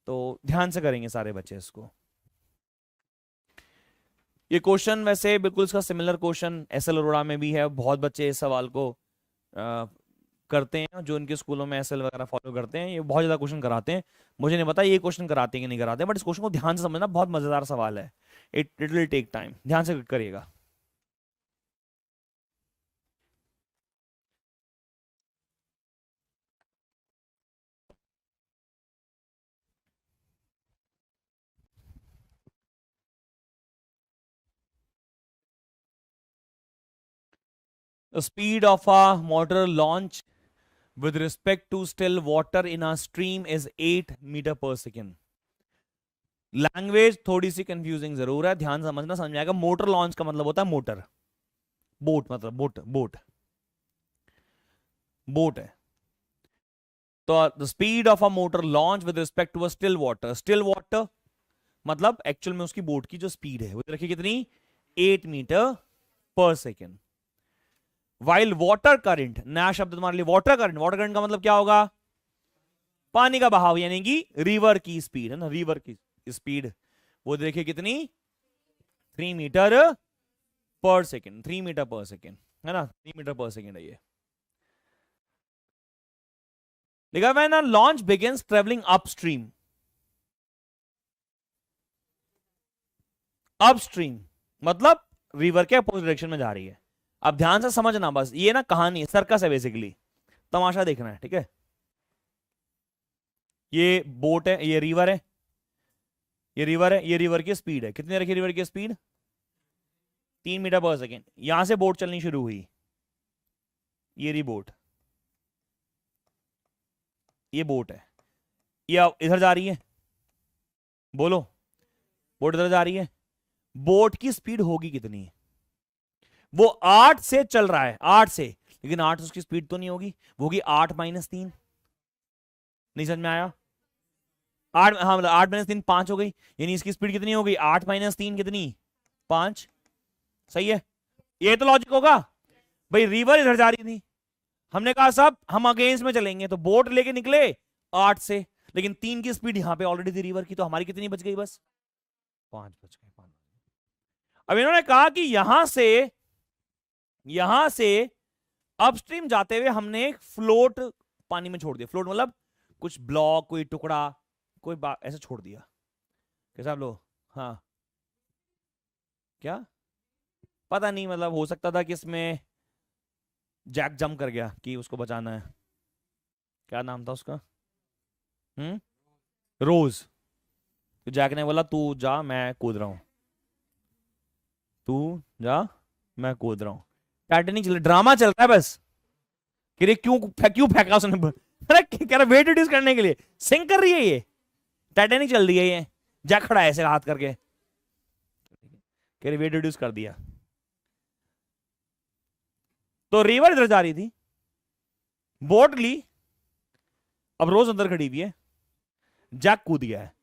तो ध्यान से करेंगे सारे बच्चे इसको। ये क्वेश्चन वैसे बिल्कुल इसका सिमिलर क्वेश्चन एसएल अरोड़ा में भी है, बहुत बच्चे इस सवाल को करते हैं जो इनके स्कूलों में एसएल वगैरह फॉलो करते हैं। ये बहुत ज्यादा क्वेश्चन कराते हैं, मुझे नहीं पता ये क्वेश्चन कराते हैं कि नहीं कराते, बट इस क्वेश्चन को ध्यान से समझना, बहुत मजेदार सवाल है। इट विल टेक टाइम, ध्यान से करिएगा। The speed of a motor launch with respect to still water in a stream is 8 metre per second. Language थोड़ी सी कंफ्यूजिंग जरूर है, ध्यान समझना, समझ आएगा। मोटर लॉन्च का मतलब होता है मोटर, बोट मतलब बोट, बोट बोट है। तो the speed of a motor launch with respect to a still water, still water मतलब एक्चुअल में उसकी बोट की जो स्पीड है वो देखिए कितनी, 8 metre per second. While water current, नया शब्द तुम्हारे लिए, वाटर करंट। वाटर करंट का मतलब क्या होगा, पानी का बहाव, यानी कि रिवर की स्पीड है ना, रिवर की स्पीड वो देखिए कितनी, 3 metre per second, 3 metre per second है ना, 3 मीटर पर सेकेंड है ये। लिखा when a launch begins travelling upstream, upstream मतलब रिवर के अपोजिट डायरेक्शन में जा रही है। अब ध्यान से समझना, बस ये ना कहानी है, सर्कस है बेसिकली, तमाशा देखना है, ठीक है। ये बोट है, ये रिवर है, ये रिवर है, ये रिवर की स्पीड है, कितनी रखी रिवर की स्पीड, 3 मीटर पर सेकेंड। यहां से बोट चलनी शुरू हुई, ये रही बोट, ये बोट है, ये इधर जा रही है, बोलो बोट इधर जा रही है। बोट की स्पीड होगी कितनी, वो 8 से चल रहा है, 8 से, लेकिन 8 उसकी स्पीड तो नहीं होगी, वो होगी 8 - 3। नहीं समझ में आया, 8, हाँ मतलब 8 - 3 5 हो गई, यानी इसकी स्पीड कितनी हो गई, 8 - 3 कितनी, 5। सही है, ये तो लॉजिक होगा। भाई रिवर इधर जा रही थी, हमने कहा सब हम अगेंस्ट में चलेंगे, तो बोट लेके निकले 8 से, लेकिन 3 की स्पीड यहां पे ऑलरेडी थी रिवर की, तो हमारी कितनी बच गई, बस 5 बच गई, 5। अब इन्होंने कहा कि यहां से अपस्ट्रीम जाते हुए हमने एक फ्लोट पानी में छोड़ दिया, फ्लोट मतलब कुछ ब्लॉक, कोई टुकड़ा, कोई ऐसे छोड़ दिया। कैसा आप लोग, हाँ क्या पता नहीं, मतलब हो सकता था कि इसमें जैक जंप कर गया कि उसको बचाना है, क्या नाम था उसका, रोज। तो जैक ने बोला तू जा मैं कूद रहा हूं, तू जा मैं कूद रहा हूं। टाइटैनिक चल, ड्रामा चल रहा है बस, कि रे क्यों फेंका उसने, अरे कह रहा वेट रिड्यूस करने के लिए, सिंक कर रही है ये, टाइटैनिक चल रही है ये, जैक खड़ा है ऐसे हाथ करके, कह रहे वेट रिड्यूस कर दिया। तो रिवर इधर जा रही थी, बोट ली, अब रोज अंदर खड़ी हुई है, जैक कूद गया है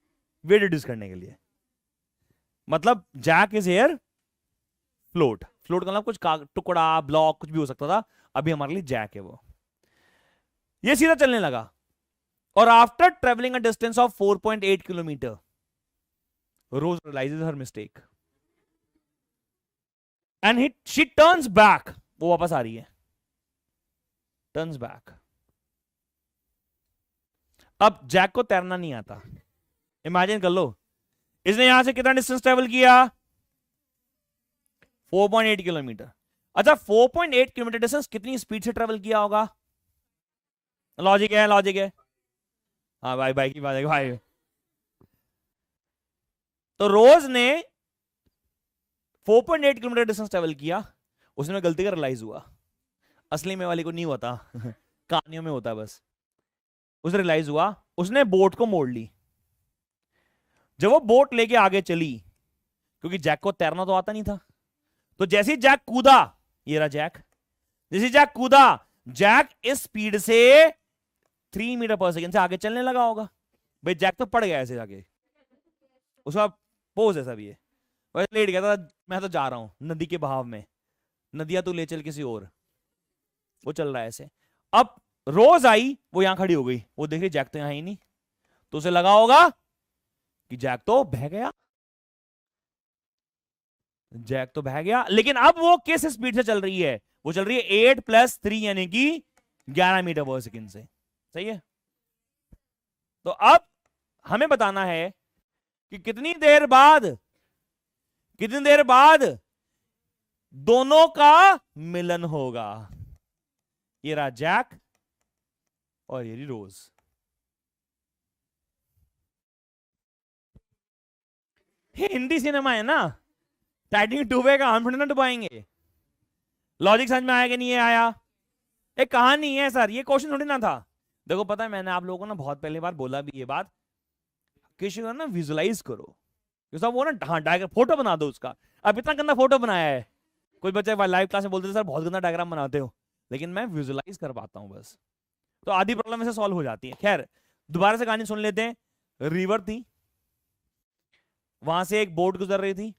वेट रिड्यूस करने के लिए, मतलब Jack is here float, float का मतलब कुछ टुकड़ा, ब्लॉक, कुछ भी हो सकता था, अभी हमारे लिए जैक है वो। ये सीधा चलने लगा, और after travelling a distance of 4.8 kilometre Rose realises her mistake and she turns back, वो वापस आ रही है, टर्न्स बैक। अब जैक को तैरना नहीं आता, इमेजिन कर लो, इसने यहां से कितना डिस्टेंस ट्रेवल किया, 4.8 किलोमीटर। अच्छा 4.8 किलोमीटर डिस्टेंस कितनी स्पीड से ट्रेवल किया होगा, लॉजिक है, लॉजिक है, हाँ भाई भाई की बात है भाई। तो रोज ने 4.8 किलोमीटर डिस्टेंस ट्रेवल किया, उसने गलती का रियलाइज हुआ, असली में वाले को नहीं होता कहानियों में होता है बस। उसे रियलाइज हुआ, उसने बोट को मोड़ ली। जब वो बोट लेके आगे चली, क्योंकि जैक को तैरना तो आता नहीं था, तो जैसे ही जैक कूदा, ये रहा जैक, जैसे जैक कूदा, जैक इस स्पीड से 3 मीटर पर सेकेंड से आगे चलने लगा होगा। भाई जैक तो पड़ गया ऐसे जाके, उसका पोज ऐसा भी है, वैसे लेट गया था, मैं तो जा रहा हूं नदी के बहाव में, नदियां तो ले चल किसी और, वो चल रहा है ऐसे। अब रोज आई, वो यहां खड़ी हो गई, वो देख रही जैक तो यहां ही नहीं, तो उसे लगा होगा कि जैक तो बह गया, जैक तो बह गया, लेकिन अब वो किस स्पीड से चल रही है? वो चल रही है 8+3 यानी कि 11 मीटर पर सेकेंड से। सही है। तो अब हमें बताना है कि कितनी देर बाद दोनों का मिलन होगा। ये रहा जैक और ये रही रोज। ये हिंदी सिनेमा है ना, टाइटैनिक डूबेगा, हम थोड़ी ना डुबाएंगे। लॉजिक समझ में आया कि नहीं आया? एक कहानी है सर, ये क्वेश्चन थोड़ी ना था। देखो पता है, मैंने आप लोगों को ना बहुत पहले बार बोला भी ये बात, किसी को ना विजुलाइज करो, सब वो ना, हाँ डायग्राम फोटो बना दो उसका। अब इतना गंदा फोटो बनाया है, कोई बच्चे लाइव क्लास में बोलते थे सर बहुत गंदा डायग्राम बनाते हो, लेकिन मैं विजुलाइज कर पाता हूँ बस, तो आधी प्रॉब्लम ऐसे सॉल्व हो जाती है। खैर दोबारा से कहानी सुन लेते हैं। रिवर थी, वहां से एक बोट गुजर रही थी।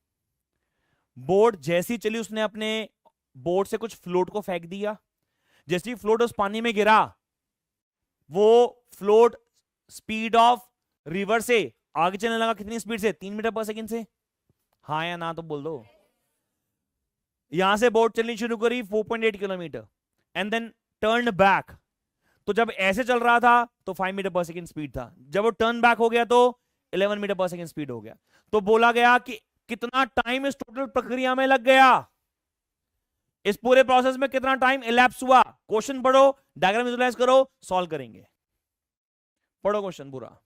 बोट जैसी चली, उसने अपने बोट से कुछ फ्लोट को फेंक दिया। जैसे ही फ्लोट उस पानी में गिरा, वो फ्लोट स्पीड ऑफ रिवर से आगे चलने लगा। कितनी स्पीड से? 3 मीटर पर सेकंड से। हाँ या ना तो बोल दो। यहां से बोट चलनी शुरू करी 4.8 kilometre and then turn back. तो जब ऐसे चल रहा था तो 5 मीटर पर सेकंड स्पीड था, जब वो टर्न बैक हो गया तो 11 मीटर पर सेकंड स्पीड हो गया। तो बोला गया कि कितना टाइम इस टोटल प्रक्रिया में लग गया, इस पूरे प्रोसेस में कितना टाइम इलैप्स हुआ। क्वेश्चन पढ़ो, डायग्राम विजुलाइज करो, सॉल्व करेंगे। पढ़ो क्वेश्चन पूरा।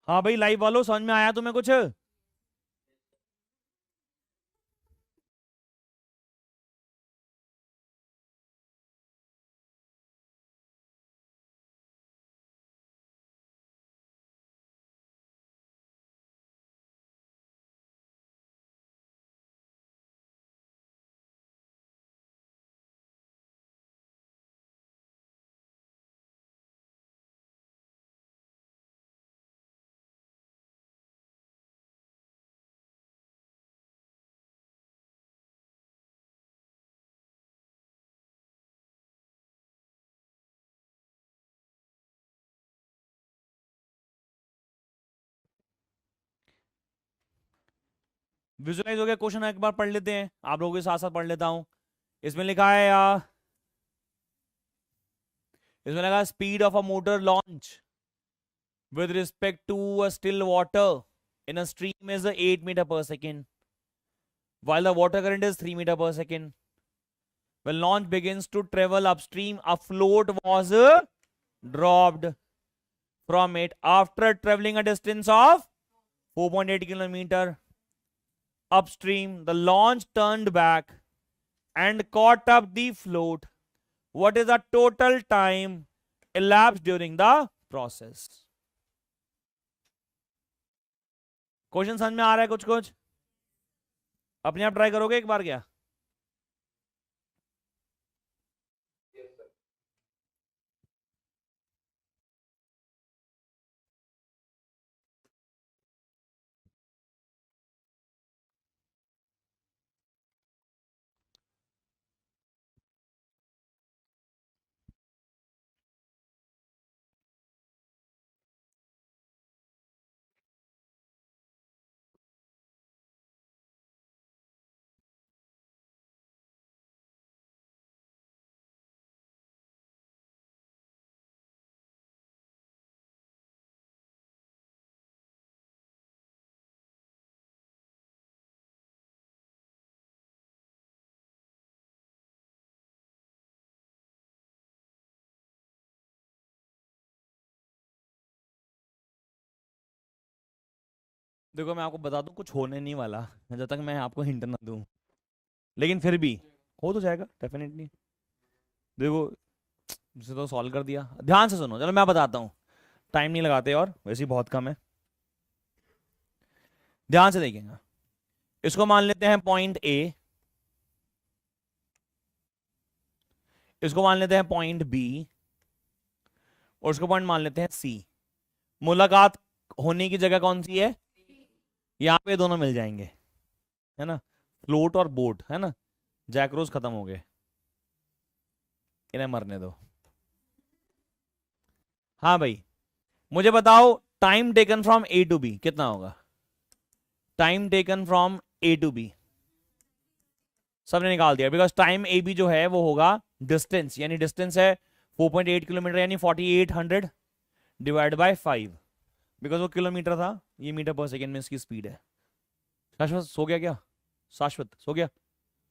हाँ भाई लाइव वालों, समझ में आया तुम्हें कुछ? विजुलाइज हो गया क्वेश्चन, एक बार पढ़ लेते हैं, आप लोगों के साथ साथ पढ़ लेता हूं। इसमें लिखा है इसमें लगा speed of a motor launch with respect to a still water in a stream is 8 meter per second, while the water current is 3 meter per second. When launch begins to travel upstream, a float was dropped from it after traveling a distance of 4.8 kilometer upstream. The launch turned back and caught up the float. What is the total time elapsed during the process? Question समझ में आ रहा है कुछ कुछ? अपने आप try करोगे एक बार क्या? देखो मैं आपको बता दूं, कुछ होने नहीं वाला जब तक मैं आपको हिंट ना दूं, लेकिन फिर भी हो तो जाएगा डेफिनेटली। देखो इसे तो सॉल्व कर दिया, ध्यान से सुनो, चलो मैं बताता हूं। टाइम नहीं लगाते और वैसे ही बहुत कम है। ध्यान से देखेंगे, इसको मान लेते हैं पॉइंट ए, इसको मान लेते हैं पॉइंट बी, और इसको पॉइंट मान लेते हैं सी। मुलाकात होने की जगह कौन सी है? यहां पे दोनों मिल जाएंगे, है ना, फ्लोट और बोट, है ना। जैकरोज खत्म हो गए, इन्हें मरने दो। हाँ भाई, मुझे बताओ time taken from A to B कितना होगा? Time taken from A to B सबने निकाल दिया, बिकॉज टाइम ए बी जो है वो होगा डिस्टेंस, यानी डिस्टेंस है 4.8 किलोमीटर, यानी 4800 डिवाइड बाय 5, बिकॉज वो किलोमीटर था, ये मीटर पर सेकेंड में इसकी स्पीड है। शाश्वत सो गया क्या? शाश्वत सो गया?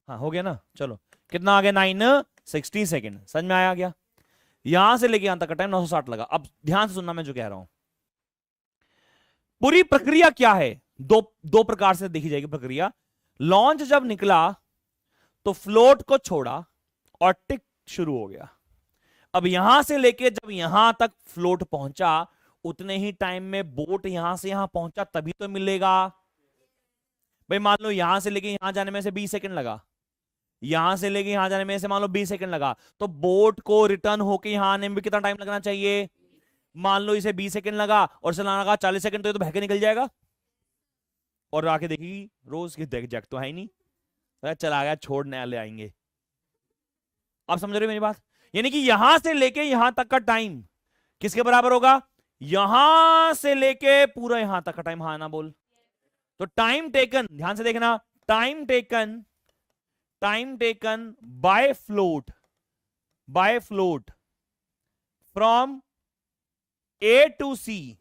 हाँ हो गया ना। चलो कितना आ गया? 960 सेकेंड। समझ में आया गया? यहां से लेके यहां तक का टाइम 960 लगा। अब ध्यान से सुनना मैं जो कह रहा हूं, पूरी प्रक्रिया क्या है? दो प्रकार से देखी जाएगी प्रक्रिया। लॉन्च जब निकला तो फ्लोट को छोड़ा और टिक शुरू हो गया। अब यहां से लेके जब यहां तक फ्लोट पहुंचा, उतने ही टाइम में बोट यहां से यहां पहुंचा, तभी तो मिलेगा भाई। मान लो यहां से लेके यहां जाने में से 20 सेकंड लगा, यहां से लेके यहां जाने में से मान लो 20 सेकंड लगा, तो बोट को रिटर्न होके यहां आने में भी कितना टाइम लगना चाहिए? मान लो इसे 20 सेकंड लगा और चलाना लगा 40 सेकंड, तो ये तो बहके निकल जाएगा। और आके देखी रोज की देख जैक तो है ही नहीं, चला गया, छोड़ नया ले आएंगे। आप समझ रहे हो मेरी बात? यानी कि यहां से लेके यहां तक का टाइम किसके बराबर होगा? यहां से लेके पूरा यहां तक का टाइम। हाँ ना बोल। तो टाइम टेकन, ध्यान से देखना, time taken by float from A to C,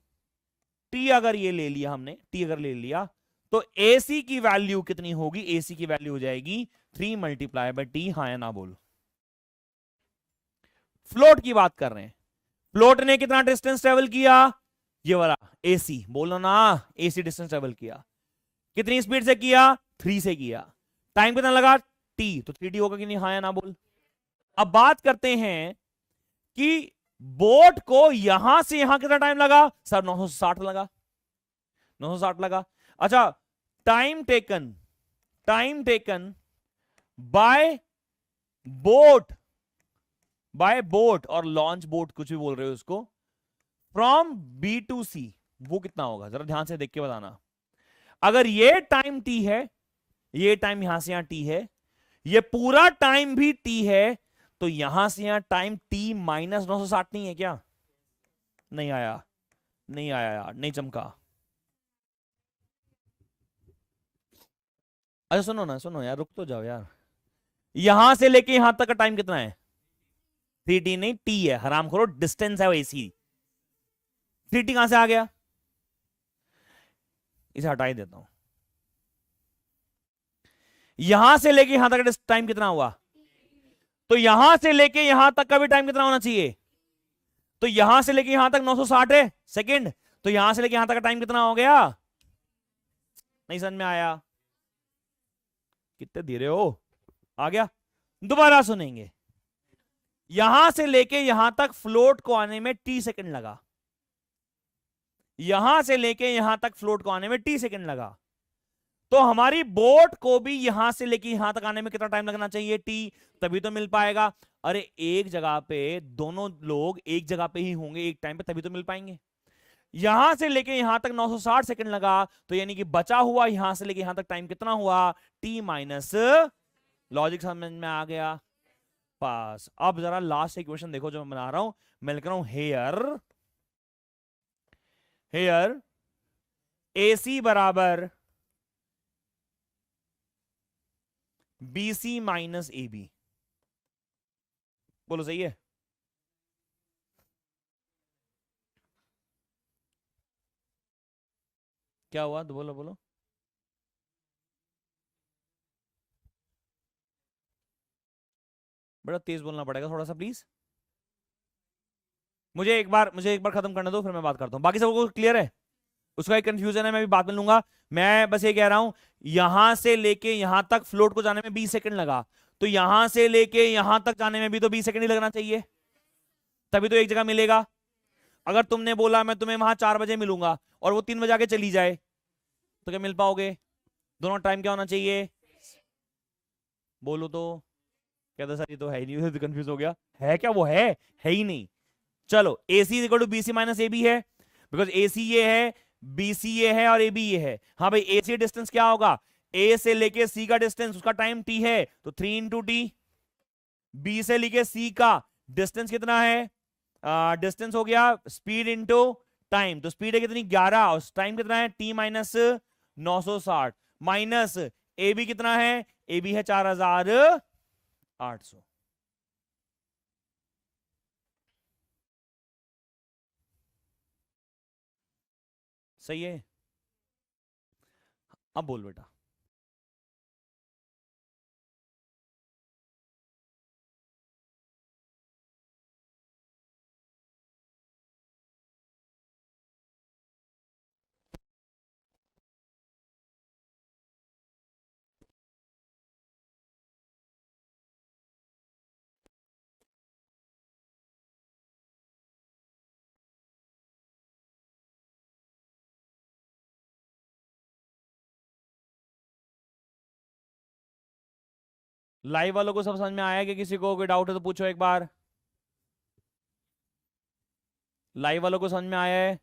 T अगर ये ले लिया हमने, टी अगर ले लिया, तो एसी की वैल्यू कितनी होगी? एसी की वैल्यू हो जाएगी 3 मल्टीप्लाई बाय टी। हाँ या ना बोल। फ्लोट की बात कर रहे हैं, फ्लोट ने कितना डिस्टेंस ट्रेवल किया? ये वाला एसी, बोलो ना, एसी डिस्टेंस ट्रेवल किया। कितनी स्पीड से किया? 3 से किया। टाइम कितना लगा? टी। तो 3 टी होगा कि नहीं? हाँ या ना बोल। अब बात करते हैं कि बोट को यहां से यहां कितना टाइम लगा? सर 960 लगा, 960 लगा। अच्छा, टाइम टेकन बाय बोट और लॉन्च बोट, कुछ भी बोल रहे हो उसको, फ्रॉम बी टू सी, वो कितना होगा? जरा ध्यान से देख के बताना। अगर ये टाइम टी है, ये टाइम यहां से यहां टी है, ये पूरा टाइम भी टी है, तो यहां से यहां टाइम टी माइनस 960 नहीं है क्या? नहीं आया, नहीं आया यार, नहीं चमका। अच्छा सुनो ना, सुनो यार, रुक तो जाओ यार। यहां से लेके यहां तक का टाइम कितना है? 3t नहीं, टी है, हराम करो, डिस्टेंस है वो एसी। 3t कहां से आ गया? इसे हटा ही देता हूं। यहां से लेके यहां तक का टाइम कितना हुआ? तो यहां से लेके यहां तक का भी टाइम कितना होना चाहिए? तो यहां से लेके यहां तक 960 है सेकंड, तो यहां से लेके यहां तक का टाइम कितना हो गया? नहीं समझ में आया? कितने धीरे हो? आ गया? दोबारा सुनेंगे। यहां से लेके यहां तक फ्लोट को आने में टी सेकंड लगा, यहां से लेके यहां तक फ्लोट को आने में टी सेकंड लगा, तो हमारी बोट को भी यहां से लेके यहां तक आने में कितना टाइम लगना चाहिए? टी, तभी तो मिल पाएगा। अरे एक जगह पे दोनों लोग एक जगह पे ही होंगे एक टाइम पे, तभी तो मिल पाएंगे। यहां से लेके यहां तक 960 सेकंड लगा, तो यानी कि बचा हुआ यहां से लेके यहां तक टाइम कितना हुआ? टी माइनस, लॉजिक समझ में आ गया? पास। अब जरा लास्ट इक्वेशन देखो जो मैं बना रहा हूं, मैं लिख रहा हूं हेयर एसी बराबर बीसी माइनस ए बी। बोलो सही है? क्या हुआ? तो बोलो बोलो। बड़ा तेज बोलना पड़ेगा थोड़ा सा प्लीज। मुझे एक बार खत्म करने दो, फिर मैं बात करता हूं। बाकी सबको क्लियर है? उसका एक कंफ्यूजन है, मैं भी बाद में लूंगा। मैं बस ये कह रहा हूं, यहां से लेके यहां तक फ्लोट को जाने में 20 सेकंड लगा, तो यहां से लेके यहां तक जाने में भी तो 20 सेकंड ही लगना चाहिए, तभी तो एक जगह मिलेगा। अगर तुमने बोला मैं तुम्हें वहां 4 बजे मिलूंगा और वो 3 बजे आके चली जाए, तो क्या मिल पाओगे? दोनों टाइम क्या होना चाहिए? बोलो तो। कहता सर ये तो है ही नहीं, तो कंफ्यूज हो गया। है क्या? वो है ही नहीं। चलो a c equal to b c minus A b है, बिकॉज ए सी ये है, बी सी ये है और ए बी ये है। हाँ भाई, ए सी डिस्टेंस क्या होगा? ए से लेके सी का डिस्टेंस, उसका टाइम टी है, तो 3 इंटू टी। बी से लेके सी का डिस्टेंस कितना है? डिस्टेंस हो गया स्पीड इंटू टाइम, तो स्पीड है कितनी? 11, और टाइम कितना है? टी माइनस 960, माइनस ए बी कितना है? ए बी है 4800। सही है? अब बोल बेटा। लाइव वालों को सब समझ में आया कि किसी को कोई डाउट है तो पूछो एक बार। लाइव वालों को समझ में आया है?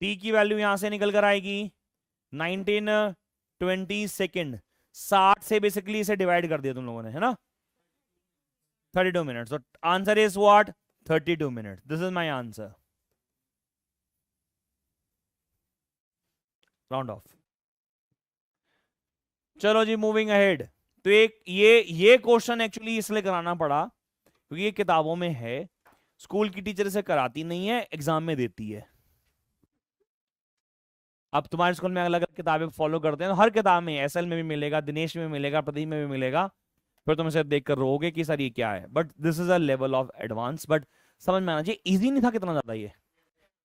टी की वैल्यू यहां से निकल कर आएगी 1920 सेकेंड। 60 से बेसिकली इसे डिवाइड कर दिया तुम लोगों ने, है ना? 32 मिनट। तो answer is what? 32 minute. This is my answer. Round of. चलो जी, मूविंग अहेड। तो एक ये क्वेश्चन एक्चुअली इसलिए कराना पड़ा क्योंकि ये किताबों में है, स्कूल की टीचर इसे कराती नहीं है, एग्जाम में देती है। अब तुम्हारे स्कूल में अलग अलग किताबें फॉलो करते हैं, तो हर किताब में, एसएल में भी मिलेगा, दिनेश में भी मिलेगा, प्रदीप में भी मिलेगा, फिर तुम इसे देख कर रोगे कि सर ये क्या है। But this is a level of advance, but समझ में आना चाहिए। इजी नहीं था कितना ज्यादा ये,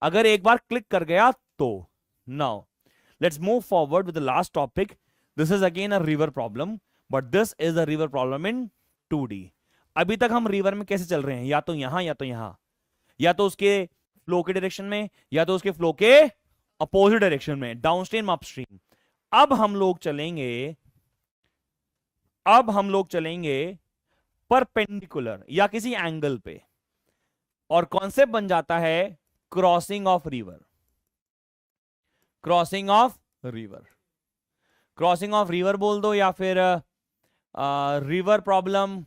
अगर एक बार क्लिक कर गया तो। Now let's move forward with the last topic. This is again a river problem, but this is a river problem in 2D। अभी तक हम रिवर में कैसे चल रहे हैं? या तो यहां या तो यहां, या तो उसके फ्लो के डायरेक्शन में, या तो उसके फ्लो के अपोजिट डायरेक्शन में, डाउनस्ट्रीम अपस्ट्रीम। अब हम लोग चलेंगे, अब हम लोग चलेंगे परपेंडिकुलर या किसी एंगल पे, और कॉन्सेप्ट बन जाता है crossing of river. Crossing of river, crossing of river बोल दो, या फिर रिवर प्रॉब्लम,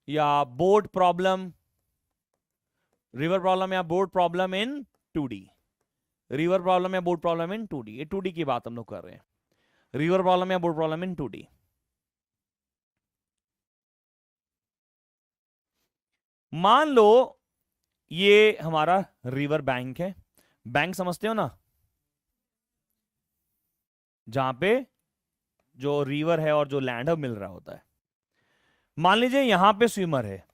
या बोट प्रॉब्लम, रिवर प्रॉब्लम या boat problem in 2D। River problem या बोट प्रॉब्लम इन 2D, ये 2D की बात हम लोग कर रहे हैं। रिवर प्रॉब्लम या बोट प्रॉब्लम इन 2D। मान लो ये हमारा रिवर बैंक है। बैंक समझते हो ना? जहां पे जो रिवर है और जो लैंड है मिल रहा होता है। मान लीजिए यहां पे स्विमर है।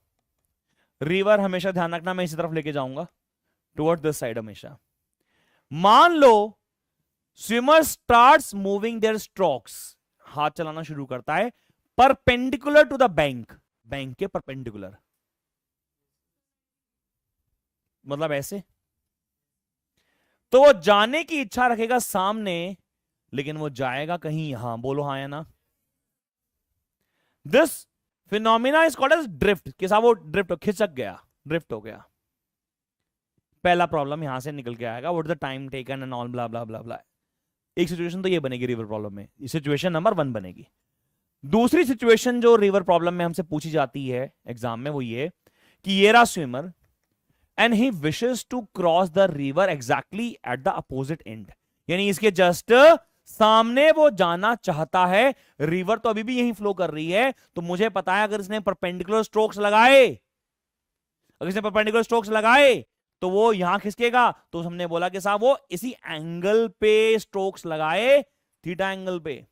रिवर हमेशा ध्यान रखना, मैं इसी तरफ लेके जाऊंगा, टुवर्ड दिस साइड हमेशा। मान लो swimmer starts moving their strokes, हाथ चलाना शुरू करता है perpendicular to the bank, bank के परपेंडिकुलर, मतलब ऐसे। तो वो जाने की इच्छा रखेगा सामने, लेकिन वो जाएगा कहीं यहां। बोलो हाँ या ना? This phenomena is called as drift, के साथ वो ड्रिफ्ट खिसक गया, ड्रिफ्ट हो गया। पहला प्रॉब्लम यहां से निकल के आएगा, what is the time taken and all blah blah blah blah. एक सिचुएशन तो ये बनेगी रिवर प्रॉब्लम में, सिचुएशन नंबर 1 बनेगी। दूसरी सिचुएशन जो रिवर प्रॉब्लम में हमसे पूछी जाती है एग्जाम में, वो ये कि ये रहा swimmer and he wishes to cross the river exactly at the opposite end, यानी इसके जस्ट सामने वो जाना चाहता है। रिवर तो अभी भी यहीं फ्लो कर रही है, तो मुझे पता है अगर इसने परपेंडिकुलर स्ट्रोक्स लगाए, अगर इसने परपेंडिकुलर स्ट्रोक्स लगाए तो वो यहां खिसकेगा। तो हमने बोला कि साहब वो इसी एंगल पे स्ट्रोक्स लगाए, थीटा एंगल पे,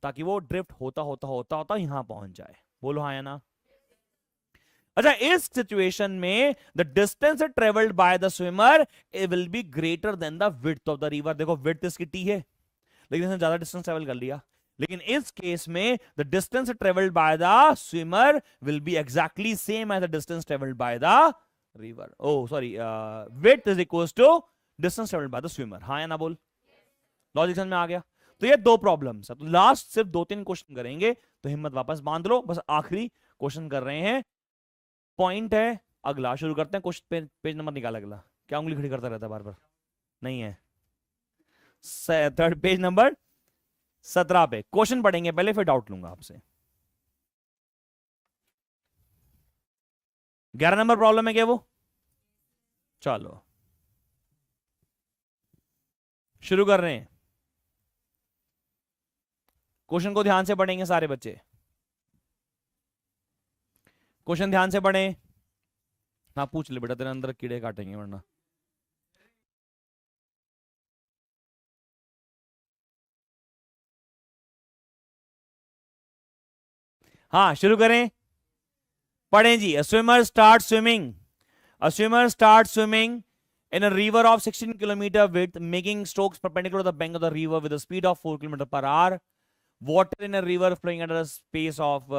ताकि वो ड्रिफ्ट होता होता होता होता यहां पहुंच जाए। बोलो हाँ या ना। अच्छा, इस सिचुएशन में the distance travelled by the swimmer will be greater than the width of the river. देखो विड्थ इसकी टी है, लेकिन इसने ज्यादा डिस्टेंस ट्रेवल कर लिया। लेकिन इस केस में the distance travelled by the swimmer will be exactly same as the distance travelled by the river. Oh sorry, width is equals to distance travelled by the swimmer. हाँ या ना बोल, logic समझ में आ गया। तो ये दो प्रॉब्लम्स है, तो लास्ट सिर्फ 2-3 क्वेश्चन करेंगे, तो हिम्मत वापस बांध लो, बस आखिरी क्वेश्चन कर रहे हैं। पॉइंट है अगला, शुरू करते हैं। क्वेश्चन पेज नंबर निकाल अगला। क्या उंगली खड़ी करता रहता है बार बार, नहीं है। थर्ड पेज नंबर 17 पे क्वेश्चन पढ़ेंगे पहले, फिर डाउट लूंगा आपसे। 11 नंबर प्रॉब्लम है क्या वो? चलो शुरू कर रहे हैं। क्वेश्चन को ध्यान से पढ़ेंगे सारे बच्चे, क्वेश्चन ध्यान से पढ़ें। हाँ पूछ ले बेटा, तेरे अंदर कीड़े काटेंगे वरना। हाँ शुरू करें, पढ़ें जी। A swimmer starts swimming. A swimmer starts swimming in a river of 16 kilometer width, making strokes perpendicular to the bank of the river with a speed of 4 kilometer per hour. Water in a river flowing at a pace of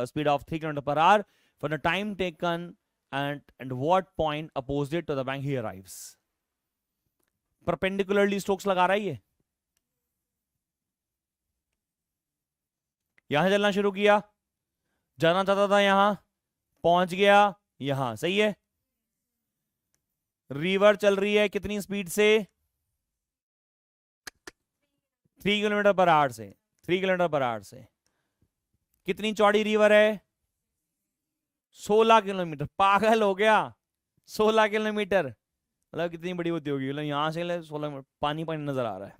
speed of 3 kilometer per hour. For the time taken and what point opposite to the bank he arrives. Perpendicularly strokes लगा रहा है ये, यहां से चलना शुरू किया, जाना चाहता था यहां, पहुंच गया यहां, सही है। रिवर चल रही है कितनी स्पीड से? 3 किलोमीटर पर आवर से, 3 किलोमीटर पर आवर से। कितनी चौड़ी रिवर है? 16 किलोमीटर। पागल हो गया, 16 किलोमीटर मतलब कितनी बड़ी होती होगी, मतलब यहां से 16 पानी पानी नजर आ रहा है।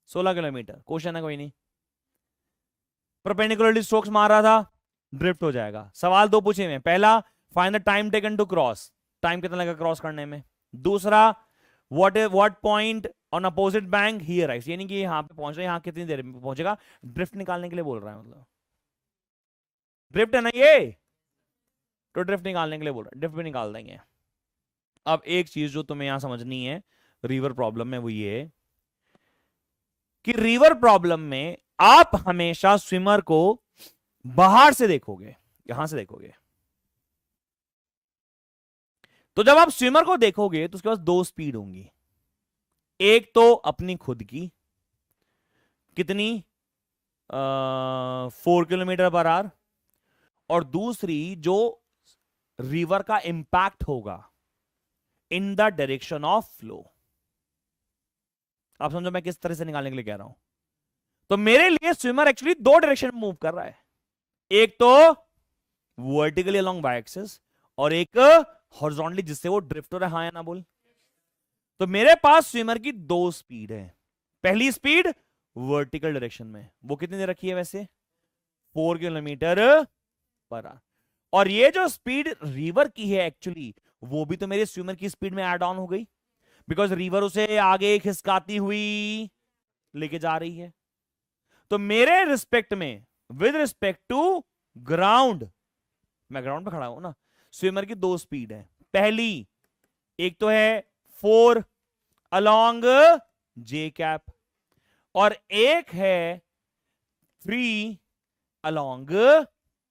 16 किलोमीटर क्वेश्चन है, कोई नहीं। परपेंडिकुलरली स्ट्रोक्स मार रहा था, ड्रिफ्ट हो जाएगा। सवाल दो पूछे हुए, पहला find the time taken to cross, time कितना लगा क्रॉस करने में। दूसरा what point on opposite bank he arrives, यानी कि यहां पे पहुंच रहा है, यहां कितनी देर में पहुंचेगा। ड्रिफ्ट निकालने के लिए बोल रहा है, मतलब ड्रिफ्ट है ना ये, तो ड्रिफ्ट निकालने के लिए बोल रहा है, ड्रिफ्ट भी निकाल देंगे। अब एक चीज जो तुम्हें यहां समझनी है रिवर प्रॉब्लम में, वो ये कि रिवर प्रॉब्लम में आप हमेशा स्विमर को बाहर से देखोगे, यहां से देखोगे। तो जब आप स्विमर को देखोगे तो उसके पास दो स्पीड होंगी, एक तो अपनी खुद की, कितनी 4 किलोमीटर पर आवर, और दूसरी जो रिवर का इंपैक्ट होगा in the direction of flow. आप समझो मैं किस तरह से निकालने के लिए कह रहा हूं। तो मेरे लिए स्विमर एक्चुअली दो डायरेक्शन में मूव कर रहा है, एक तो वर्टिकली अलोंग वाई एक्सिस और एक हॉरिजॉन्टली, जिससे वो ड्रिफ्ट हो रहा है। हाँ या ना बोल। तो मेरे पास स्विमर की दो स्पीड है। पहली स्पीड वर्टिकल डायरेक्शन में, वो कितनी दे रखी है वैसे, 4 किलोमीटर पर आवर। और ये जो स्पीड रिवर की है एक्चुअली, वो भी तो मेरे स्विमर की स्पीड में ऐड ऑन हो गई, बिकॉज रिवर उसे आगे खिसकाती हुई लेके जा रही है। तो मेरे रिस्पेक्ट में, विद रिस्पेक्ट टू ग्राउंड, मैं ग्राउंड पे खड़ा हूं ना, स्विमर की दो स्पीड है। पहली एक तो है 4 अलोंग जे कैप, और एक है 3 अलोंग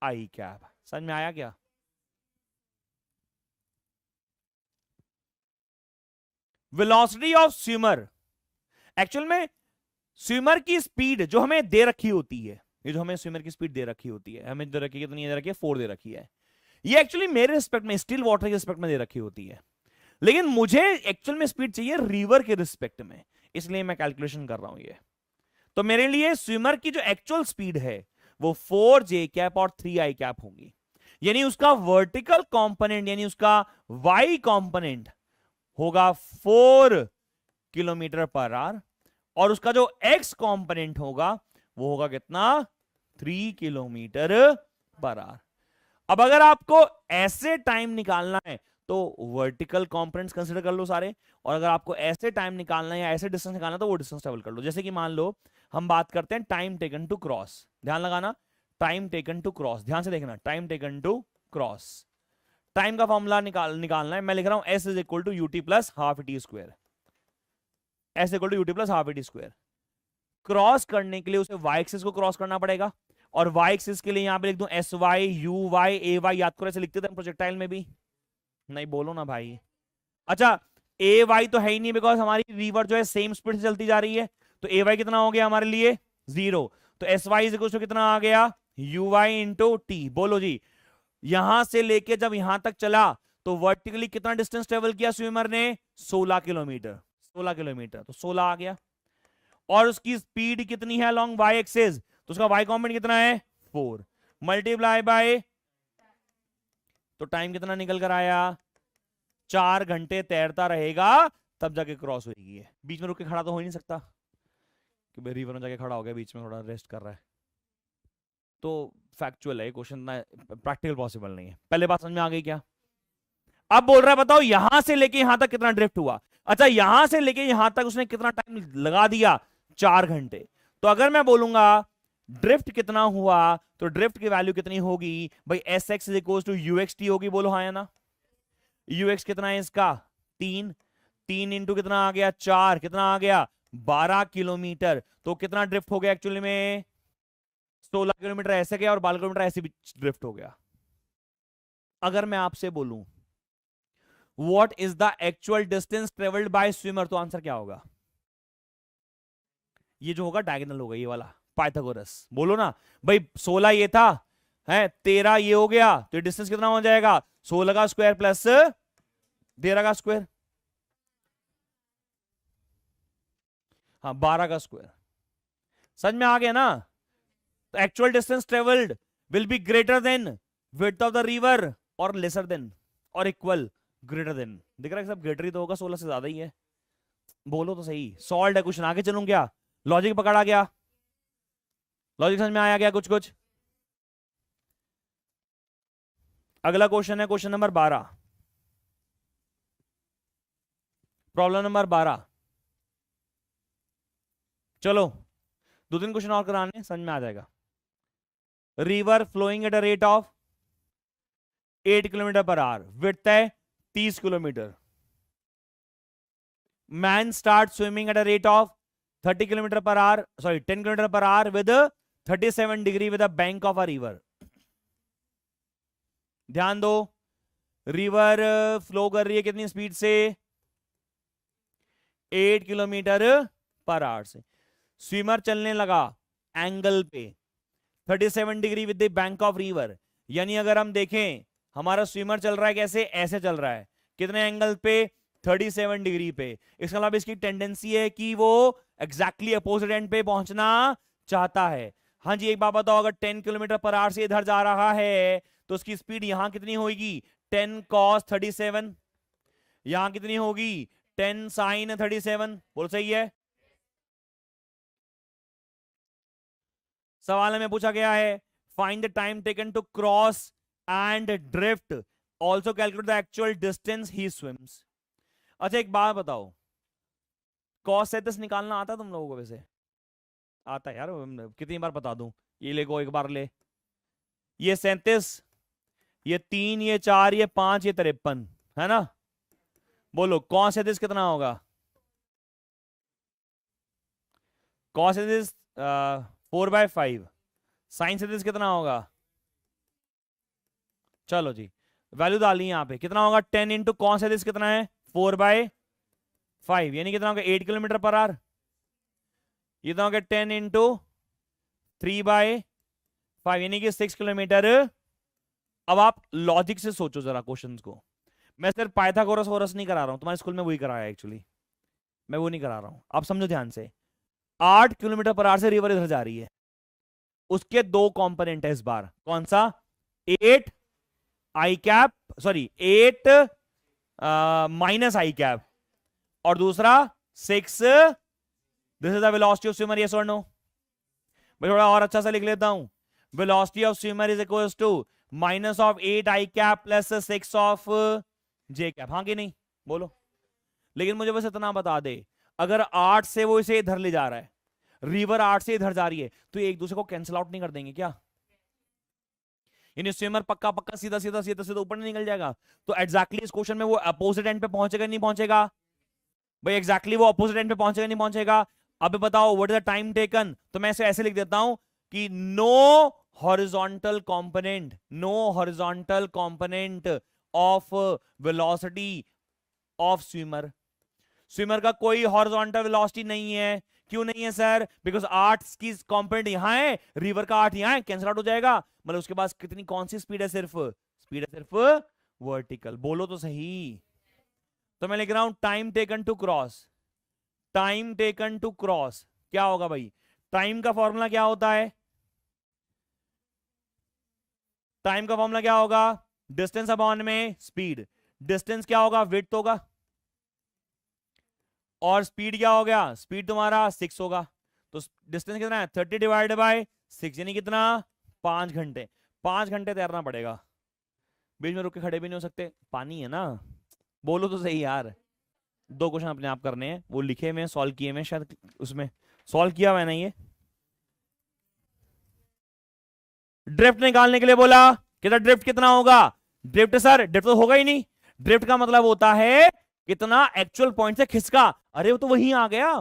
आई कैप। समझ में आया क्या? वेलोसिटी ऑफ स्विमर, एक्चुअल में स्विमर की स्पीड जो हमें दे रखी होती है, ये जो हमें स्विमर की स्पीड दे रखी होती है, हमें दे रखी है कितनी दे रखी है, 4 दे रखी है। ये एक्चुअली मेरे रिस्पेक्ट में, स्टिल वाटर के रिस्पेक्ट में दे रखी होती है, लेकिन मुझे एक्चुअल में स्पीड चाहिए रिवर के रिस्पेक्ट में, इसलिए मैं कैलकुलेशन कर रहा हूं ये। तो मेरे लिए स्विमर की जो एक्चुअल स्पीड है वो 4j कैप और 3i कैप होगी, यानी उसका वर्टिकल कंपोनेंट यानी उसका y कंपोनेंट होगा 4 किलोमीटर पर आवर, और उसका जो x कंपोनेंट होगा वो होगा कितना, 3 किलोमीटर पर आवर। अब अगर आपको ऐसे टाइम निकालना है तो वर्टिकल कंपोनेंट्स कंसीडर कर लो सारे, और अगर आपको ऐसे टाइम निकालना है या ऐसे डिस्टेंस निकालना है तो वो डिस्टेंस ट्रेवल कर लो। जैसे कि मान लो हम बात करते हैं टाइम टेकन टू क्रॉस, ध्यान लगाना, टाइम टेकन टू क्रॉस, ध्यान से देखना, time taken to cross, time का फॉर्मूला निकालना है। मैं लिख रहा हूं s is equal to U T plus half T square, s equal to U T plus half T square. Cross करने के लिए उसे y एक्सिस को क्रॉस करना पड़ेगा, और y एक्सिस के लिए यहां पे लिख दूं S Y U Y A Y, याद करो ऐसे लिखते थे प्रोजेक्टाइल में भी, नहीं बोलो ना भाई। अच्छा ए वाई तो है ही नहीं, बिकॉज हमारी रिवर जो है सेम स्पीड से चलती जा रही है, तो ए वाई कितना हो गया हमारे लिए 0, तो एस वाई इक्वल टू कितना आ गया, यू वाई इंटू टी। बोलो जी, यहां से लेके जब यहां तक चला तो वर्टिकली कितना डिस्टेंस ट्रेवल किया स्विमर ने, 16 किलोमीटर, 16 किलोमीटर, तो 16 आ गया। और उसकी स्पीड कितनी है अलोंग वाई एक्सिस, तो उसका वाई कॉम्पोनेंट कितना है 4, मल्टीप्लाई बाय, तो टाइम कितना निकल कर आया, 4 घंटे तैरता रहेगा तब जाके क्रॉस होगी। बीच में रुक के खड़ा तो हो ही नहीं सकता कि भाई रिवर में जाके खड़ा हो गया बीच में थोड़ा रेस्ट कर रहा है, तो फैक्चुअल है क्वेश्चन, ना प्रैक्टिकल पॉसिबल नहीं है। पहले बात समझ में आ गई क्या? अब बोल रहा है बताओ यहां से लेके यहां तक कितना ड्रिफ्ट हुआ। अच्छा यहां से लेके यहां तक उसने कितना टाइम लगा दिया, 4 घंटे। तो अगर मैं बोलूंगा ड्रिफ्ट कितना हुआ तो ड्रिफ्ट की वैल्यू कितनी होगी भाई, S X is equal to U X T होगी, बोलो हाँ या ना। यू एक्स कितना है इसका 3, 3 इंटू कितना आ गया 4, कितना आ गया 12 किलोमीटर, तो कितना ड्रिफ्ट हो गया एक्चुअली में 16 किलोमीटर ऐसे गया और 12 किलोमीटर ऐसे भी ड्रिफ्ट हो गया। अगर मैं आपसे बोलूं what is the actual distance travelled bye swimmer, तो आंसर क्या होगा, ये जो होगा डायगोनल होगा, ये वाला पाइथागोरस। बोलो ना भाई 16 ये था है, 13 ये हो गया, तो डिस्टेंस कितना हो जाएगा 16 का स्क्वायर प्लस 13 का स्क्वायर, हाँ 12 का स्क्वायर। समझ में आ गया ना? तो actual distance travelled will be greater than width of the river और लेसर देन और इक्वल ग्रेटर देन। दिख रहा है सब ग्रेटर ही तो होगा, 16 से ज्यादा ही है। बोलो तो सही, सॉल्व है क्वेश्चन, आगे चलूं क्या? लॉजिक पकड़ा गया, लॉजिक समझ में आया गया कुछ कुछ? अगला क्वेश्चन है क्वेश्चन नंबर 12, प्रॉब्लम नंबर 12। चलो 2-3 क्वेश्चन और कराने, समझ में आ जाएगा। River flowing at a rate of 8 kilometre per hour, width है 30 kilometre. Man start swimming at a rate of 30 kilometre per hour, sorry 10 kilometre per hour with 37 degree with the bank of a river. ध्यान दो, river flow कर रही है कितनी speed से, 8 kilometre per our से। Swimmer चलने लगा एंगल पे 37 degree with the bank of river, यानी अगर हम देखें हमारा स्विमर चल रहा है कैसे, ऐसे चल रहा है, कितने एंगल पे 37 डिग्री पे। इसका मतलब इसकी टेंडेंसी है कि वो एग्जैक्टली अपोजिट एंड पे पहुंचना चाहता है। हाँ जी एक बात बताओ, अगर 10 किलोमीटर पर आवर से इधर जा रहा है तो उसकी स्पीड यहां कितनी होगी 10 cos 37, यहां कितनी होगी 10 sin 37, बोल सही है? सवाल में पूछा गया है find the time taken to cross and drift, also calculate the actual distance he swims. अच्छा एक बात बताओ, cos 37 निकालना आता तुम लोगों को? वैसे आता है यार, कितनी बार बता दूं, ये ले को एक बार ले, ये 37, ये 3, ये 4, ये 5, ये 53 है ना। बोलो cos 37 कितना होगा, cos 37 4/5, sin 37 कितना होगा, चलो जी वैल्यू डाली यहां पे, कितना होगा 10 इंटू cos 37 कितना है 4/5, यानी कितना होगा 8 किलोमीटर पर आवर। ये कितना होगा 10 इंटू 3/5, 5 यानी कि 6 किलोमीटर। अब आप लॉजिक से सोचो जरा क्वेश्चंस को। मैं सिर्फ पाइथागोरस वोरस नहीं करा रहा हूं, तुम्हारे स्कूल में वही कराया एक्चुअली, मैं वो नहीं करा रहा हूं। आप समझो ध्यान से, 8 किलोमीटर पर आवर से रिवर इधर जा रही है, उसके दो कंपोनेंट है इस बार, कौन सा? 8 I cap, sorry 8 minus I cap, और दूसरा 6, this is the velocity of swimmer, yes और नो? मैं थोड़ा और अच्छा सा लिख लेता हूं, velocity of swimmer is equal to minus of 8 I cap plus 6 of J cap, हाँ कि नहीं? बोलो। लेकिन मुझे बस इतना बता दे, अगर 8 से वो इसे इधर ले जा रहा है, रिवर 8 से इधर जा रही है, तो एक दूसरे को कैंसिल आउट नहीं कर देंगे क्या? यानी स्विमर पक्का पक्का सीधा सीधा सीधा सीधा ऊपर नहीं निकल जाएगा? तो एग्जैक्टली इस क्वेश्चन में वो अपोजिट एंड पे पहुंचेगा नहीं पहुंचेगा? भाई एग्जैक्टली वो अपोजिट एंड पे पहुंचेगा नहीं पहुंचेगा? अब बताओ what is the time taken? तो मैं ऐसे लिख देता हूं कि no horizontal component of velocity of swimmer. Swimmer का कोई हॉरिजॉन्टल वेलोसिटी नहीं है। क्यों नहीं है सर? बिकॉज 8 की कंपोनेंट यहां है, रिवर का 8 यहां है, कैंसिल आउट हो जाएगा। मतलब उसके पास कितनी, कौन सी स्पीड है? सिर्फ वर्टिकल। बोलो तो सही। तो मैं लिख रहा हूं time taken to cross, time taken to cross क्या होगा भाई? टाइम का फॉर्मूला क्या होता है? टाइम का फॉर्मूला क्या होगा? डिस्टेंस अपॉन में स्पीड। डिस्टेंस क्या होगा? विड्थ होगा। और स्पीड क्या हो गया? स्पीड तुम्हारा 6 होगा। तो डिस्टेंस कितना है? 30 डिवाइडेड बाय 6, यानी कितना? 5 घंटे। 5 घंटे तैरना पड़ेगा, बीच में रुक के खड़े भी नहीं हो सकते, पानी है ना। बोलो तो सही यार। दो क्वेश्चन अपने आप करने हैं, वो लिखे हुए सॉल्व किए हुए शायद, उसमें सॉल्व किया हुआ है ना ये। ड्रिफ्ट निकालने के लिए बोला, कितना ड्रिफ्ट कितना होगा? ड्रिफ्ट सर, ड्रिफ्ट तो होगा ही नहीं। ड्रिफ्ट का मतलब होता है कितना एक्चुअल पॉइंट से खिसका। अरे वो तो वहीं आ गया,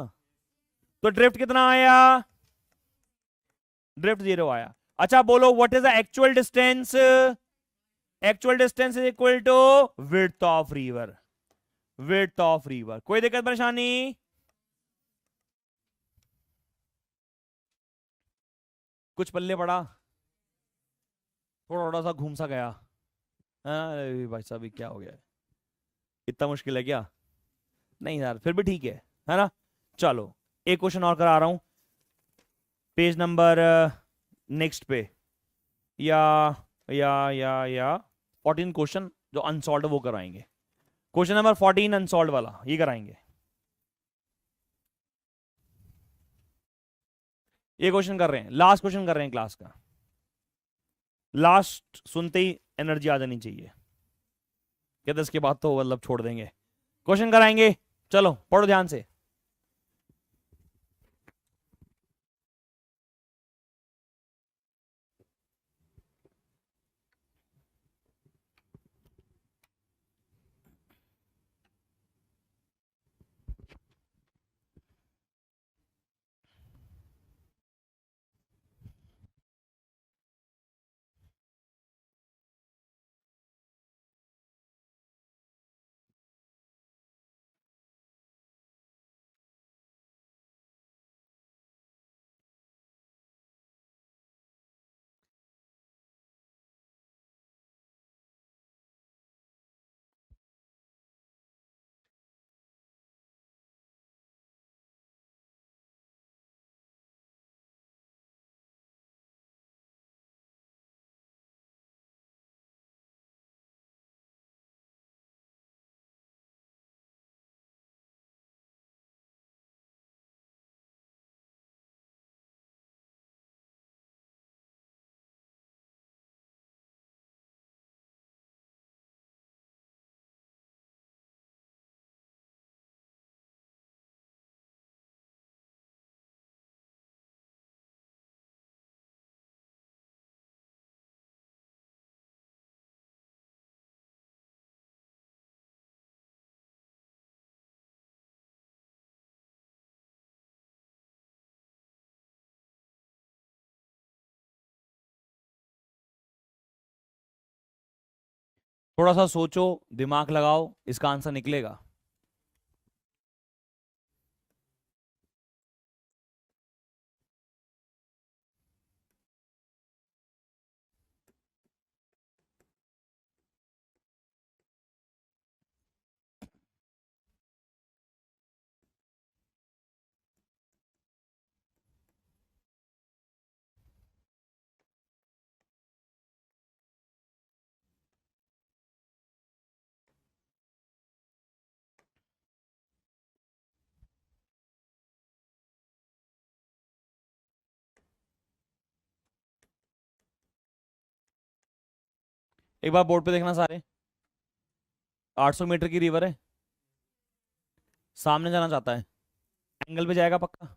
तो ड्रिफ्ट कितना आया? ड्रिफ्ट 0 आया। अच्छा बोलो what is the actual distance? Actual distance is equal to width of river. Width of river, कोई दिक्कत परेशानी? कुछ पल्ले पड़ा? थोड़ा थोड़ा सा घूम सा गया। अरे भाई साहब ये क्या हो गया है? इतना मुश्किल है क्या? नहीं यार फिर भी ठीक है ना? चलो एक क्वेश्चन और करा रहा हूं, पेज नंबर नेक्स्ट पे, या या 14 क्वेश्चन जो अनसॉल्व वो कराएंगे। क्वेश्चन नंबर 14 अनसॉल्व वाला ये कराएंगे। ये क्वेश्चन कर रहे हैं, लास्ट क्वेश्चन कर रहे हैं क्लास का। लास्ट सुनते ही एनर्जी आ जानी चाहिए, कहते इसके बाद तो मतलब छोड़ देंगे। क्वेश्चन कराएंगे, चलो पढ़ो ध्यान से। थोड़ा सा सोचो, दिमाग लगाओ, इसका आंसर निकलेगा। एक बार बोर्ड पे देखना सारे। 800 मीटर की रिवर है, सामने जाना चाहता है, एंगल पे जाएगा पक्का।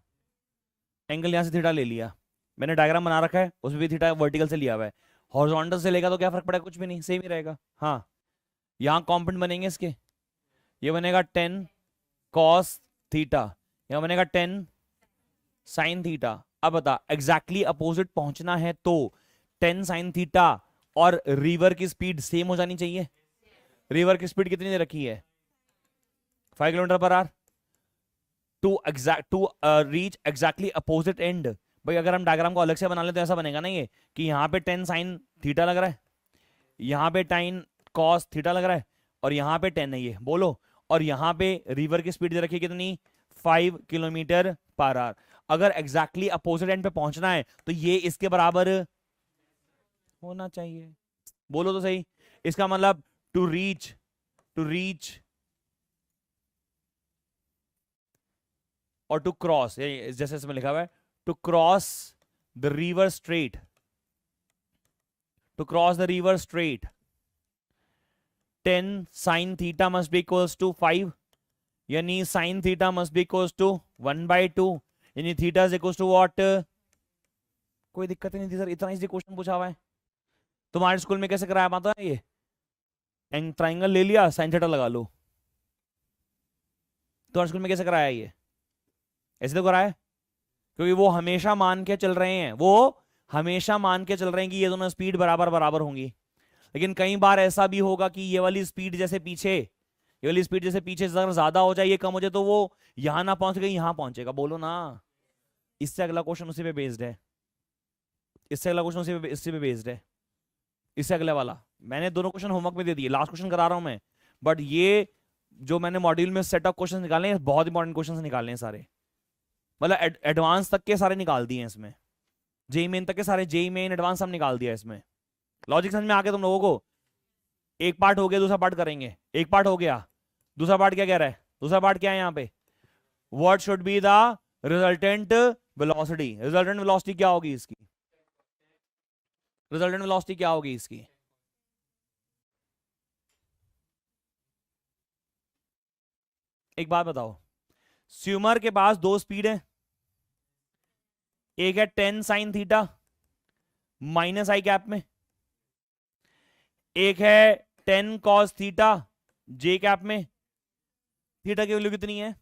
एंगल यहां से थीटा ले लिया, मैंने डायग्राम बना रखा है उसमें भी थीटा वर्टिकल से लिया हुआ है। हॉरिजॉन्टल से लेगा तो क्या फर्क पड़ेगा, कुछ भी नहीं, सेम ही रहेगा। हाँ, यहाँ कॉम्पोनेंट बनेंगे इसके, ये बनेगा 10 कॉस थीटा, यहाँ बनेगा 10 साइन थीटा। अब बता, एग्जैक्टली अपोजिट पहुंचना है तो 10 साइन थीटा और रिवर की स्पीड सेम हो जानी चाहिए। रिवर की स्पीड कितनी दे रखी है, 5 kilometre per hour to reach exactly opposite end. भाई अगर हम डायग्राम को अलग से बना लेते तो ऐसा बनेगा ना ये, कि यहाँ पे 10 साइन थीटा लग रहा है, यहाँ पे 10 कॉस थीटा लग रहा है, और यहाँ पे 10 है ये, बोलो। और यहाँ पे रिवर की स्पीड दे रखी है कितनी, 5 किलोमीटर पर आवर। अगर एग्जैक्टली अपोजिट एंड पे पहुंचना है तो ये इसके बराबर होना चाहिए, बोलो तो सही। इसका मतलब टू रीच और टू क्रॉस, जैसे इसमें लिखा हुआ है, to cross the river straight, to cross the river straight 10 sine theta must be equals to 5, यानी sine theta must be equals to 1/2, यानी theta is equals to what. कोई दिक्कत नहीं थी सर, इतना इजी क्वेश्चन पूछा हुआ है। तुम्हारे स्कूल में कैसे कराया पाता है ये, ट्राइंगल ले लिया, साइन थीटा लगा लो। तुम्हारे स्कूल में कैसे कराया ये, ऐसे तो कराया, क्योंकि वो हमेशा मान के चल रहे हैं, वो हमेशा मान के चल रहे हैं कि ये दोनों स्पीड बराबर बराबर होंगी। लेकिन कई बार ऐसा भी होगा कि ये वाली स्पीड जैसे पीछे, ये वाली स्पीड जैसे पीछे अगर ज्यादा हो जाए, ये कम हो जाए, तो वो यहां ना पहुंच गई, यहां पहुंचेगा, बोलो ना। इससे अगला क्वेश्चन उसी पे बेस्ड है, इससे अगला क्वेश्चन इसी पे बेस्ड है, इससे अगले वाला। मैंने दोनों क्वेश्चन होमवर्क में दे दिए, लास्ट क्वेश्चन करा रहा हूं मैं, बट ये जो मैंने मॉड्यूल में सेट ऑफ क्वेश्चन निकाले हैं, बहुत इंपॉर्टेंट क्वेश्चन निकाले हैं सारे, मतलब एडवांस तक के सारे निकाल दिए हैं इसमें, जेई मेन तक के सारे, जेई मेन एडवांस सब निकाल दिया इसमें। लॉजिक समझ में आ गया तुम लोगों को। एक पार्ट हो गया, दूसरा पार्ट करेंगे। एक पार्ट हो गया, दूसरा पार्ट क्या कह रहा है, दूसरा पार्ट क्या है यहाँ पे, what should be the resultant velocity. Resultant velocity क्या होगी इसकी, रिजल्टेंट वेलोसिटी क्या होगी इसकी, एक बात बताओ। स्विमर के पास दो स्पीड है, एक है 10 sine theta minus I cap में, एक है 10 कॉस थीटा जे कैप में। थीटा की वैल्यू कितनी है,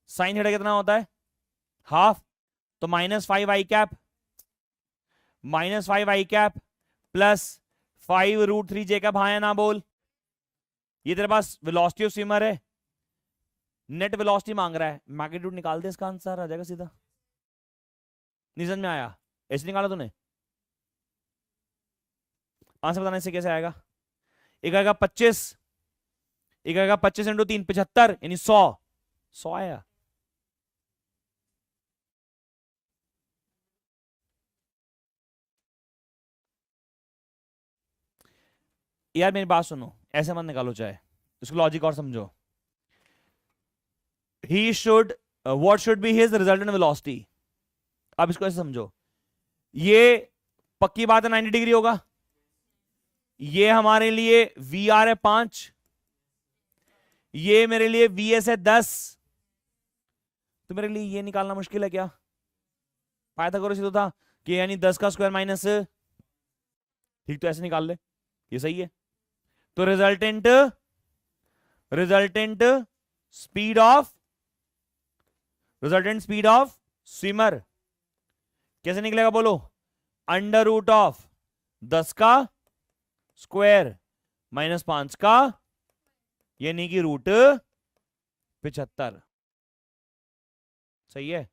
साइन थीटा कितना होता है, हाफ, तो -5 आई कैप, -5 आई कैप प्लस 5√3 जे कैप। हाँ या ना बोल। ये तेरे पास वेलोसिटी ऑफ स्विमर है, नेट वेलोसिटी मांग रहा है, मैग्नीट्यूड निकाल दे, इसका आंसर आ जाएगा सीधा। नहीं समझ में आया, ऐसे निकाला तूने, आंसर बताने से कैसे आएगा। एक आएगा 25, एक आएगा 25 × 3 75, यानी 100 आया। यार मेरी बात सुनो, ऐसे मत निकालो, चाहे इसको लॉजिक और समझो। He should, what should be his resultant velocity. अब इसको ऐसे समझो, ये पक्की बात है 90 डिग्री होगा, ये हमारे लिए वी आर है 5, ये मेरे लिए वी एस है 10, तो मेरे लिए ये निकालना मुश्किल है क्या, फायदा करो सीधा था कि यानी 10 का स्क्वायर माइनस, ठीक, तो ऐसे निकाल ले, ये सही है। तो resultant speed of, resultant speed of swimmer कैसे निकलेगा बोलो, √10 का स्क्वायर -5 का, यानी कि √75। सही है।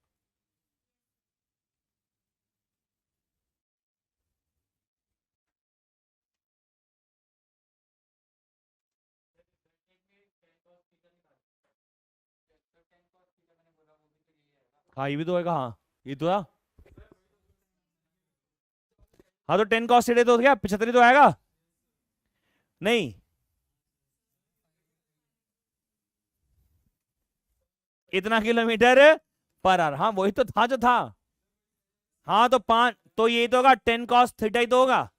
हाँ ये भी तो होगा, हाँ ये तो था, हाँ तो 10 cos थीटा तो क्या 75 तो आएगा, नहीं इतना किलोमीटर पर आवर, हाँ वही तो था जो था। हाँ तो 5, तो ये तो होगा 10 cos थीटा ही तो होगा,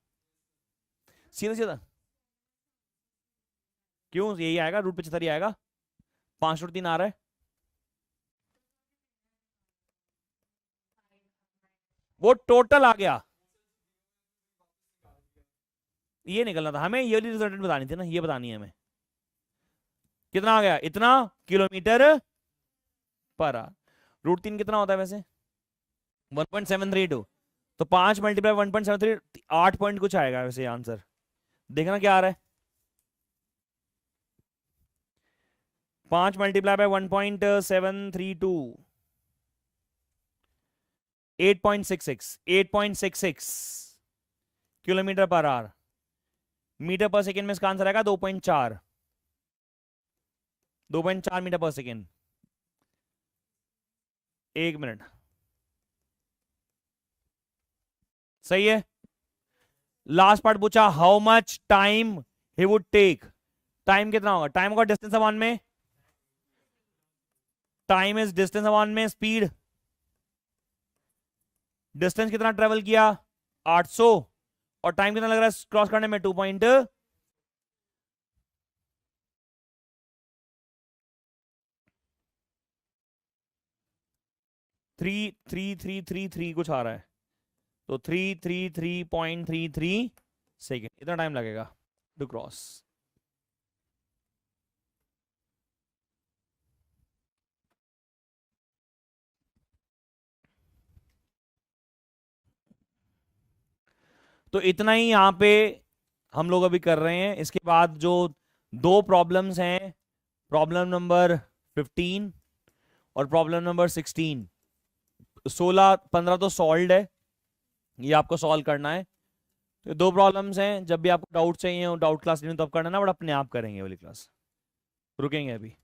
सीधा सीधा क्यों, यही आएगा, रूट 75 ही आएगा, 5/3 आ रहा है, वो टोटल आ गया। ये निकलना था हमें, ये रिजल्ट बतानी थी ना, ये बतानी है हमें कितना आ गया, इतना किलोमीटर पर आवर। √3 कितना होता है वैसे, 1.732, तो 5 मल्टीप्लाई 1.73, 8 पॉइंट कुछ आएगा वैसे आंसर। देखना क्या आ रहा है, 5 multiply by 1.732, 8.66 kilometre per hour. Metre per second में इसका आंसर आएगा 2.4 मीटर पर सेकेंड। 1 मिनट, सही है। लास्ट पार्ट पूछा, how much time he would take, time कितना होगा, टाइम होगा डिस्टेंस अपॉन में, टाइम इज डिस्टेंस अपॉन में स्पीड। डिस्टेंस कितना ट्रेवल किया 800, और टाइम कितना लग रहा है क्रॉस करने में 2.3 कुछ आ रहा है, तो 333.33 सेकेंड, इतना टाइम लगेगा टू क्रॉस। तो इतना ही यहां पे हम लोग अभी कर रहे हैं। इसके बाद जो 2 प्रॉब्लम्स हैं, प्रॉब्लम नंबर 15 और प्रॉब्लम नंबर 16, 16-15 तो सॉल्व है, ये आपको सॉल्व करना है। तो 2 प्रॉब्लम्स हैं, जब भी आपको डाउट चाहिए, डाउट क्लास लेनी तो आप करना ना, बट अपने आप करेंगे वाली क्लास। रुकेंगे अभी।